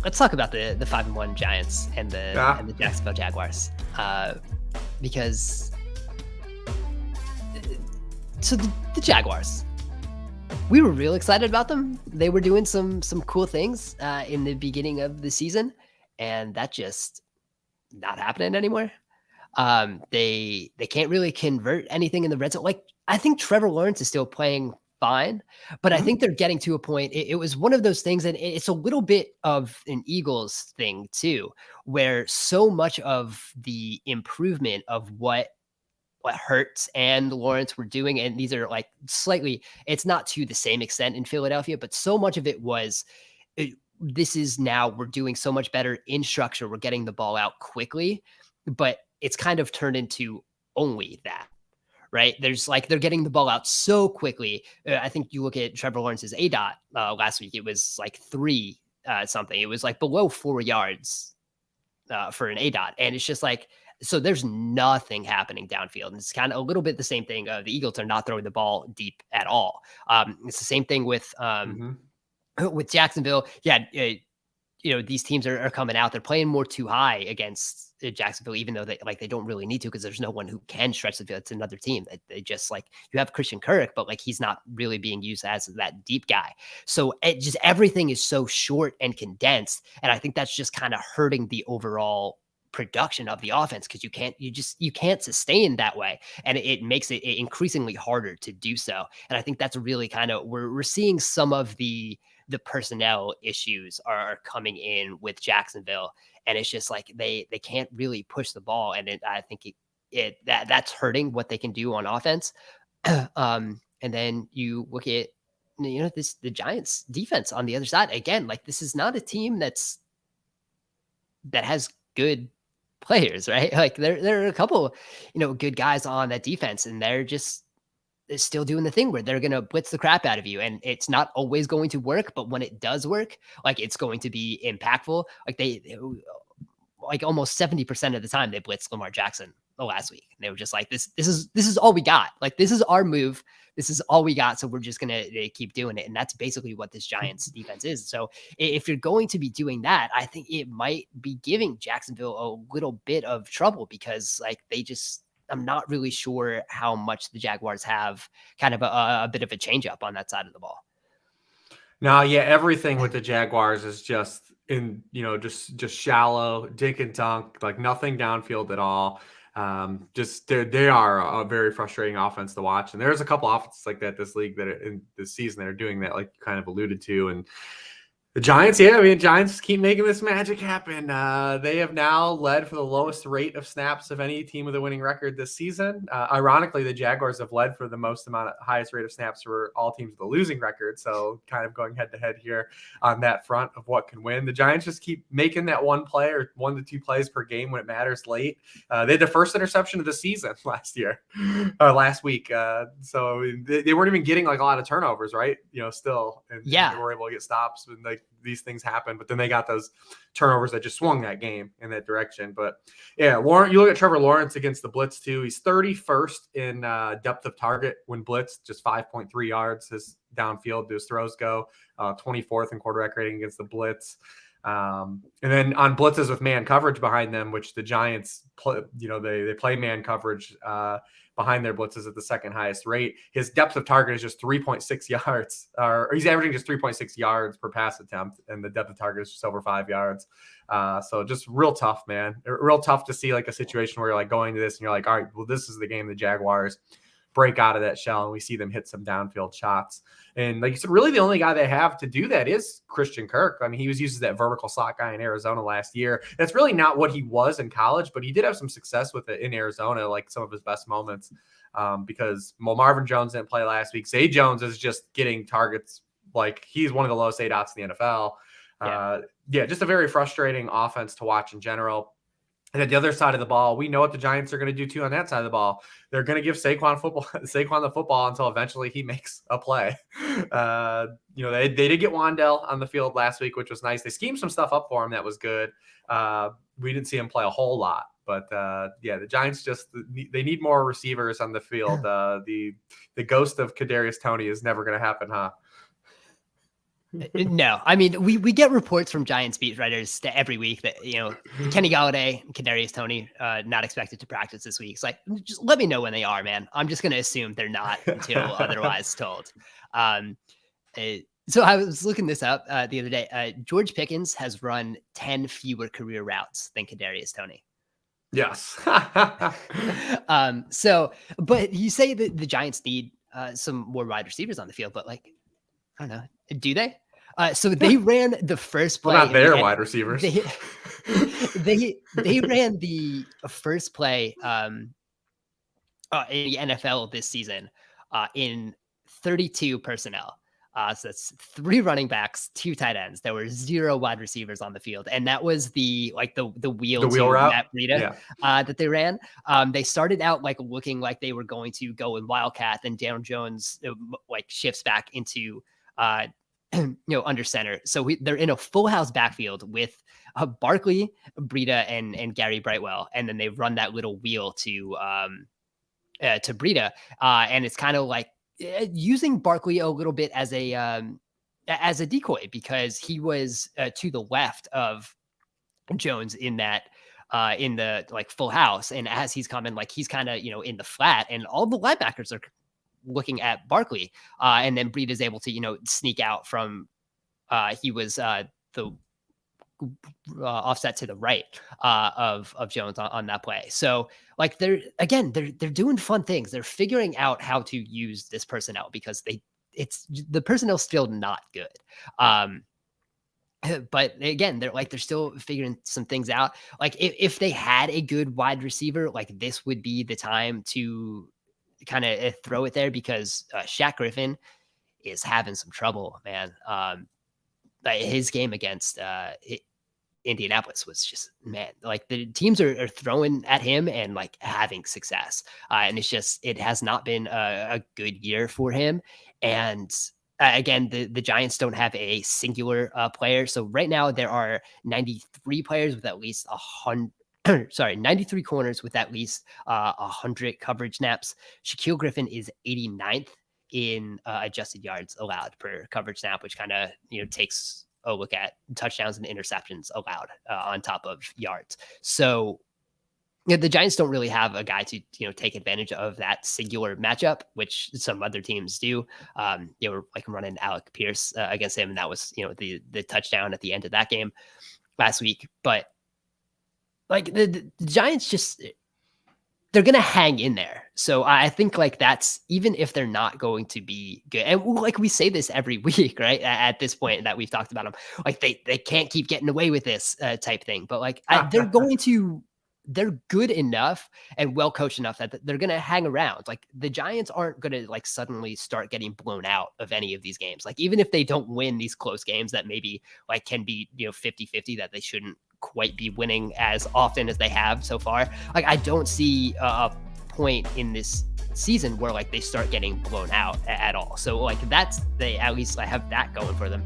let's talk about the 5-1 Giants and Yeah. the Jacksonville Jaguars, because so the Jaguars, we were real excited about them. They were doing some cool things in the beginning of the season, and that just not happening anymore. They can't really convert anything in the red zone. Like, I think Trevor Lawrence is still playing fine, but I Mhm. think they're getting to a point. It was one of those things, and it's a little bit of an Eagles thing too, where so much of the improvement of what Hurts and Lawrence were doing, and these are like slightly, it's not to the same extent in Philadelphia, but so much of it was this is now we're doing so much better in structure. We're getting the ball out quickly, but it's kind of turned into only that, right? There's like they're getting the ball out so quickly. I think you look at Trevor Lawrence's A dot last week; it was like three something. It was like below 4 yards for an A dot, and it's just like so. There's nothing happening downfield, and it's kind of a little bit the same thing. The Eagles are not throwing the ball deep at all. It's the same thing Mhm. with Jacksonville. Yeah, these teams are coming out. They're playing more too high against Jacksonville, even though they don't really need to because there's no one who can stretch the field. It's another team that they just like you have Christian Kirk, but like he's not really being used as that deep guy. So it just everything is so short and condensed, and I think that's just kind of hurting the overall production of the offense because you can't sustain that way, and it makes it increasingly harder to do so. And I think that's really kind of we're seeing some of the personnel issues are coming in with Jacksonville, and it's just like they can't really push the ball, and I think that's hurting what they can do on offense. And then you look at the Giants defense on the other side again. Like this is not a team that has good players, right? Like there are a couple good guys on that defense, and they're just is still doing the thing where they're going to blitz the crap out of you. And it's not always going to work, but when it does work, like it's going to be impactful. Like like almost 70% of the time they blitzed Lamar Jackson the last week. And they were just like, this is all we got. Like, this is our move. This is all we got. So we're just going to keep doing it. And that's basically what this Giants defense is. So if you're going to be doing that, I think it might be giving Jacksonville a little bit of trouble because like I'm not really sure how much the Jaguars have kind of a bit of a change up on that side of the ball. No, yeah, everything with the Jaguars is just just shallow, dink and dunk, like nothing downfield at all. Just they are a very frustrating offense to watch, and there's a couple offenses like that this league that are, in this season that are doing that, like you kind of alluded to, and the Giants, yeah, I mean, Giants keep making this magic happen. They have now led for the lowest rate of snaps of any team with a winning record this season. Ironically, the Jaguars have led for the most amount of highest rate of snaps for all teams with a losing record. So, kind of going head to head here on that front of what can win. The Giants just keep making that one play or 1 to 2 plays per game when it matters late. They had the first interception of the season last week. So they weren't even getting like a lot of turnovers, right? Still, and they Yeah. were able to get stops and like these things happen, but then they got those turnovers that just swung that game in that direction. But yeah, you look at Trevor Lawrence against the blitz too. He's 31st in depth of target when blitz, just 5.3 yards his downfield his throws go. 24th in quarterback rating against the blitz. And then on blitzes with man coverage behind them, which the Giants play, they play man coverage behind their blitzes at the second highest rate. His depth of target is just 3.6 yards, or he's averaging just 3.6 yards per pass attempt, and the depth of target is just over 5 yards. So just real tough, man. Real tough to see like a situation where you're like going to this and you're like, all right, well, this is the game the Jaguars break out of that shell and we see them hit some downfield shots. And like you said, really the only guy they have to do that is Christian Kirk. I mean, he was used as that vertical slot guy in Arizona last year. That's really not what he was in college, but he did have some success with it in Arizona, like some of his best moments, because Marvin Jones didn't play last week. Zay Jones is just getting targets. Like he's one of the lowest A dots in the NFL. Just a very frustrating offense to watch in general. And at the other side of the ball, we know what the Giants are going to do too on that side of the ball. They're going to give Saquon the football until eventually he makes a play. They did get Wandell on the field last week, which was nice. They schemed some stuff up for him that was good. We didn't see him play a whole lot, but the Giants they need more receivers on the field. The ghost of Kadarius Toney is never going to happen, huh? No, I mean, we get reports from Giants beat writers every week that, Kenny Galladay and Kadarius Toney not expected to practice this week. It's like, just let me know when they are, man. I'm just going to assume they're not until otherwise told. So I was looking this up the other day. George Pickens has run 10 fewer career routes than Kadarius Toney. Yes. But you say that the Giants need some more wide receivers on the field, but like, I don't know, do they? So they ran the first play. Well, not their wide receivers. They ran the first play in the NFL this season in 32 personnel. So that's 3 running backs, 2 tight ends. There were 0 wide receivers on the field, and that was the wheel route, Matt Breida, that they ran. They started out like looking like they were going to go in Wildcat, then Daniel Jones like shifts back into under center. So they're in a full house backfield with Barkley, Breida, and Gary Brightwell, and then they run that little wheel to Breida, and it's kind of like using Barkley a little bit as a decoy, because he was to the left of Jones in that in the like full house, and as he's coming, like he's kind of in the flat, and all the linebackers are looking at Barkley, and then Breida is able to sneak out from he was the offset to the right of Jones on that play. So like they're doing fun things. They're figuring out how to use this personnel, because the personnel's still not good. But again, they're still figuring some things out. Like if they had a good wide receiver, like this would be the time to kind of throw it there, because Shaq Griffin is having some trouble, man. His game against Indianapolis was just, man, like the teams are throwing at him and like having success. And it has not been a good year for him. And again, the Giants don't have a singular player. So right now there are 93 players with at least 93 corners with at least 100 coverage snaps. Shaquille Griffin is 89th in adjusted yards allowed per coverage snap, which kind of takes a look at touchdowns and interceptions allowed on top of yards. So the Giants don't really have a guy to take advantage of that singular matchup, which some other teams do. They were like running Alec Pierce against him, and that was the touchdown at the end of that game last week. But like the Giants they're going to hang in there. So I think like that's, even if they're not going to be good, and like we say this every week, right? At this point that we've talked about them, like they can't keep getting away with this type thing, but like they're good enough and well coached enough that they're going to hang around. Like the Giants aren't going to like suddenly start getting blown out of any of these games. Like even if they don't win these close games that maybe like can be 50-50, that they shouldn't quite be winning as often as they have so far. Like I don't see a point in this season where like they start getting blown out at all. So like at least I have that going for them.